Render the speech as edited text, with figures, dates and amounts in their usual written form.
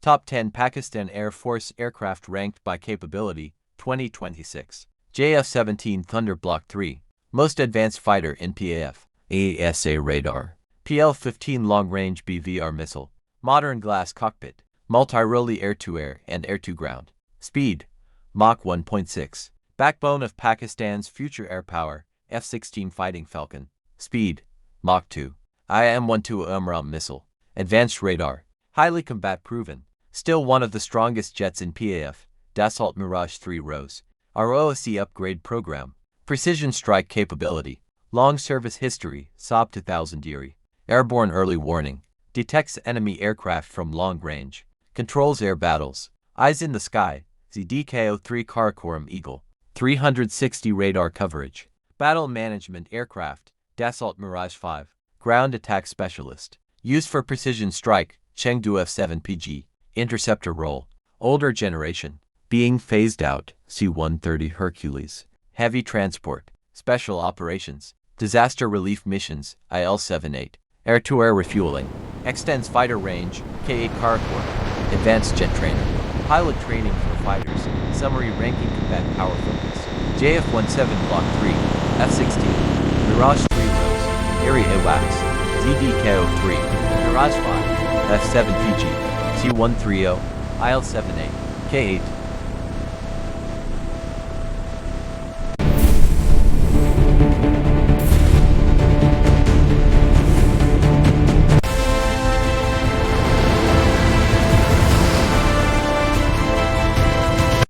Top 10 Pakistan Air Force aircraft ranked by capability, 2026. JF-17 Thunder Block 3. Most advanced fighter in PAF. AESA radar. PL-15 long-range BVR missile. Modern glass cockpit. Multi-role air-to-air and air-to-ground. Speed. Mach 1.6. Backbone of Pakistan's future air power. F-16 Fighting Falcon. Speed. Mach 2. IM-12 Umram missile. Advanced radar. Highly combat-proven. Still one of the strongest jets in PAF. Dassault Mirage 3 Rose. ROSC upgrade program. Precision strike capability. Long service history. Saab 2000 Yuri. Airborne early warning. Detects enemy aircraft from long range. Controls air battles. Eyes in the sky. ZDKO-3 Karakoram Eagle. 360 radar coverage. Battle management aircraft. Dassault Mirage 5. Ground attack specialist. Used for precision strike. Chengdu F-7 PG. Interceptor role. Older generation. Being phased out. C-130 Hercules. Heavy transport. Special operations. Disaster relief missions. IL-78. Air-to-air refueling. Extends fighter range. K-8 Karakoram. Advanced jet trainer. Pilot training for fighters. Summary ranking combat power focus. JF-17 Block 3. F-16. Mirage 3 Rose. Area AWACS. ZDKO-3. Mirage 5. F-7 PG. C-130. IL-78. K-8.